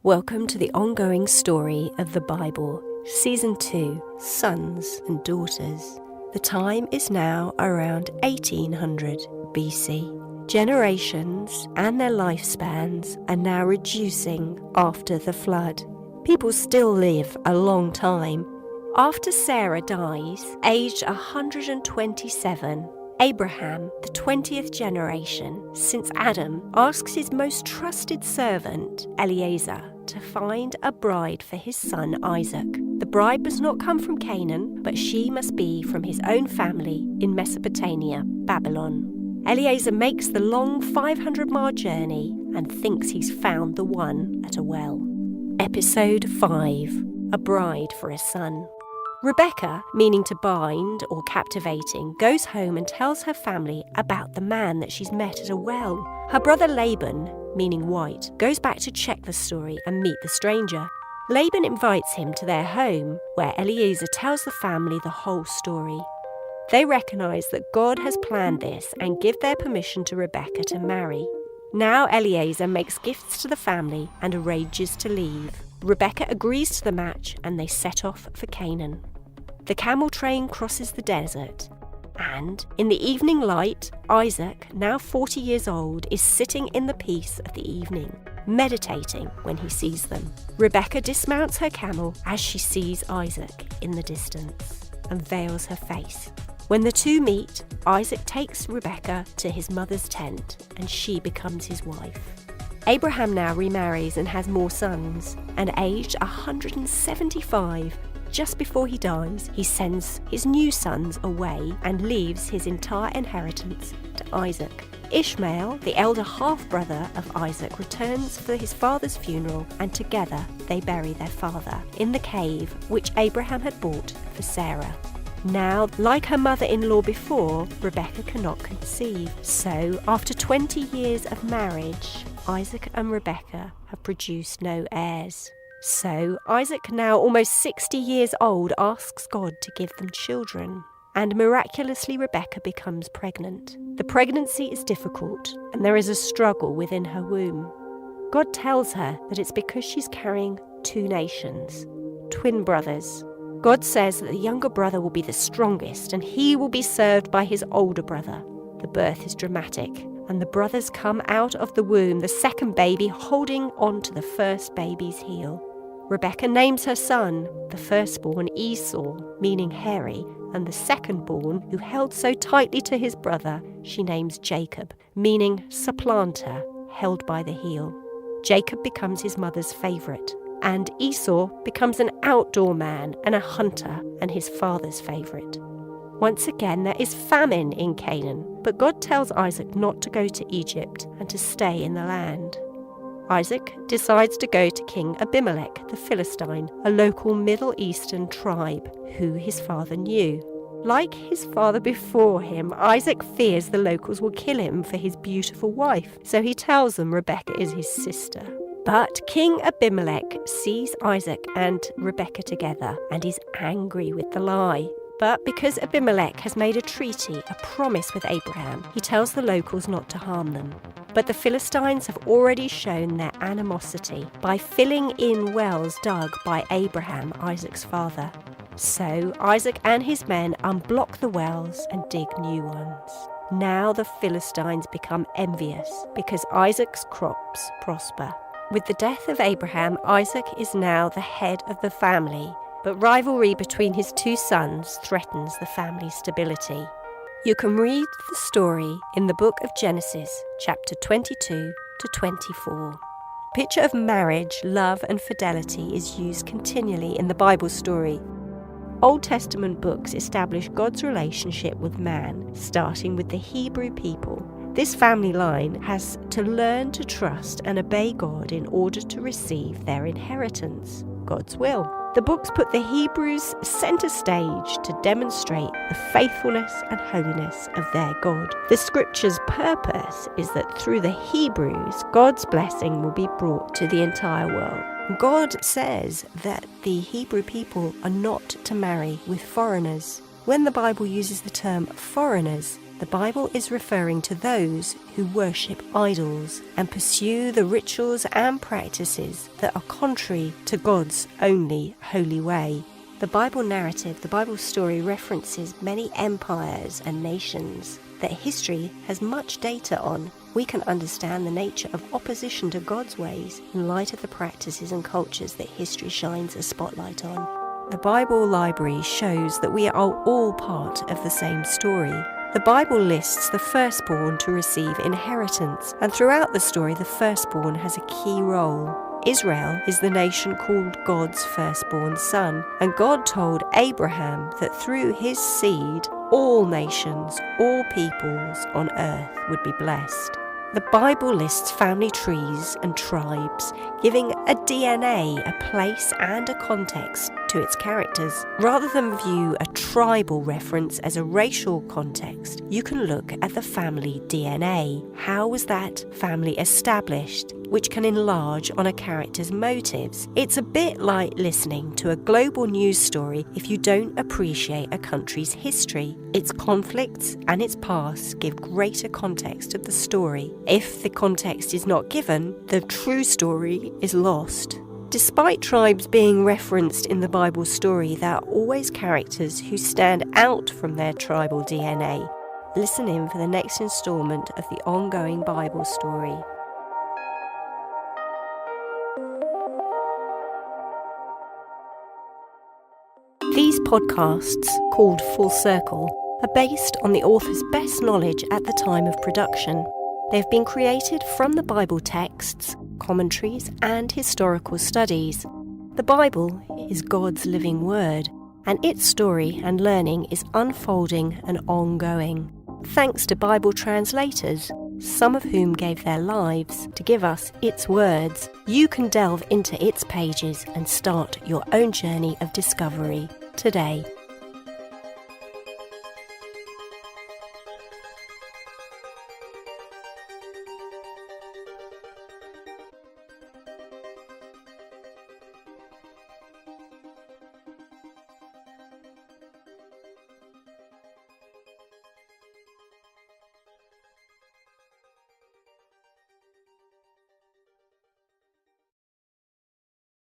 Welcome to the ongoing story of the Bible, Season 2, Sons and Daughters. The time is now around 1800 BC. Generations and their lifespans are now reducing after the flood. People still live a long time. After Sarah dies, aged 127, Abraham, the 20th generation since Adam, asks his most trusted servant, Eliezer, to find a bride for his son Isaac. The bride must not come from Canaan, but she must be from his own family in Mesopotamia, Babylon. Eliezer makes the long 500-mile journey and thinks he's found the one at a well. Episode 5. A Bride for a Son. Rebecca, meaning to bind or captivating, goes home and tells her family about the man that she's met at a well. Her brother Laban, meaning white, goes back to check the story and meet the stranger. Laban invites him to their home, where Eliezer tells the family the whole story. They recognise that God has planned this and give their permission to Rebecca to marry. Now Eliezer makes gifts to the family and arranges to leave. Rebecca agrees to the match and they set off for Canaan. The camel train crosses the desert, and in the evening light, Isaac, now 40 years old, is sitting in the peace of the evening, meditating when he sees them. Rebecca dismounts her camel as she sees Isaac in the distance and veils her face. When the two meet, Isaac takes Rebecca to his mother's tent and she becomes his wife. Abraham now remarries and has more sons, and aged 175, just before he dies, he sends his new sons away and leaves his entire inheritance to Isaac. Ishmael, the elder half-brother of Isaac, returns for his father's funeral, and together they bury their father in the cave which Abraham had bought for Sarah. Now, like her mother-in-law before, Rebecca cannot conceive. So, after 20 years of marriage, Isaac and Rebecca have produced no heirs. So, Isaac, now almost 60 years old, asks God to give them children. And miraculously, Rebecca becomes pregnant. The pregnancy is difficult, and there is a struggle within her womb. God tells her that it's because she's carrying two nations, twin brothers. God says that the younger brother will be the strongest, and he will be served by his older brother. The birth is dramatic, and the brothers come out of the womb, the second baby holding on to the first baby's heel. Rebecca names her son, the firstborn, Esau, meaning hairy, and the secondborn, who held so tightly to his brother, she names Jacob, meaning supplanter, held by the heel. Jacob becomes his mother's favourite, and Esau becomes an outdoor man and a hunter and his father's favourite. Once again, there is famine in Canaan, but God tells Isaac not to go to Egypt and to stay in the land. Isaac decides to go to King Abimelech, the Philistine, a local Middle Eastern tribe, who his father knew. Like his father before him, Isaac fears the locals will kill him for his beautiful wife, so he tells them Rebecca is his sister. But King Abimelech sees Isaac and Rebecca together and is angry with the lie. But because Abimelech has made a treaty, a promise with Abraham, he tells the locals not to harm them. But the Philistines have already shown their animosity by filling in wells dug by Abraham, Isaac's father. So Isaac and his men unblock the wells and dig new ones. Now the Philistines become envious because Isaac's crops prosper. With the death of Abraham, Isaac is now the head of the family, but rivalry between his two sons threatens the family's stability. You can read the story in the book of Genesis, chapter 22 to 24. The picture of marriage, love and fidelity is used continually in the Bible story. Old Testament books establish God's relationship with man, starting with the Hebrew people. This family line has to learn to trust and obey God in order to receive their inheritance, God's will. The books put the Hebrews center stage to demonstrate the faithfulness and holiness of their God. The scripture's purpose is that through the Hebrews, God's blessing will be brought to the entire world. God says that the Hebrew people are not to marry with foreigners. When the Bible uses the term foreigners, The Bible is referring to those who worship idols and pursue the rituals and practices that are contrary to God's only holy way. The Bible narrative, the Bible story, references many empires and nations that history has much data on. We can understand the nature of opposition to God's ways in light of the practices and cultures that history shines a spotlight on. The Bible library shows that we are all part of the same story. The Bible lists the firstborn to receive inheritance, and throughout the story the firstborn has a key role. Israel is the nation called God's firstborn son, and God told Abraham that through his seed all nations, all peoples on earth would be blessed. The Bible lists family trees and tribes, giving a DNA, a place and a context to its characters. Rather than view a tribal reference as a racial context, you can look at the family DNA. How was that family established? Which can enlarge on a character's motives. It's a bit like listening to a global news story if you don't appreciate a country's history. Its conflicts and its past give greater context to the story. If the context is not given, the true story is lost. Despite tribes being referenced in the Bible story, there are always characters who stand out from their tribal DNA. Listen in for the next installment of the ongoing Bible story. These podcasts, called Full Circle, are based on the author's best knowledge at the time of production. They've been created from the Bible texts, commentaries, and historical studies. The Bible is God's living word, and its story and learning is unfolding and ongoing. Thanks to Bible translators, some of whom gave their lives to give us its words, you can delve into its pages and start your own journey of discovery today.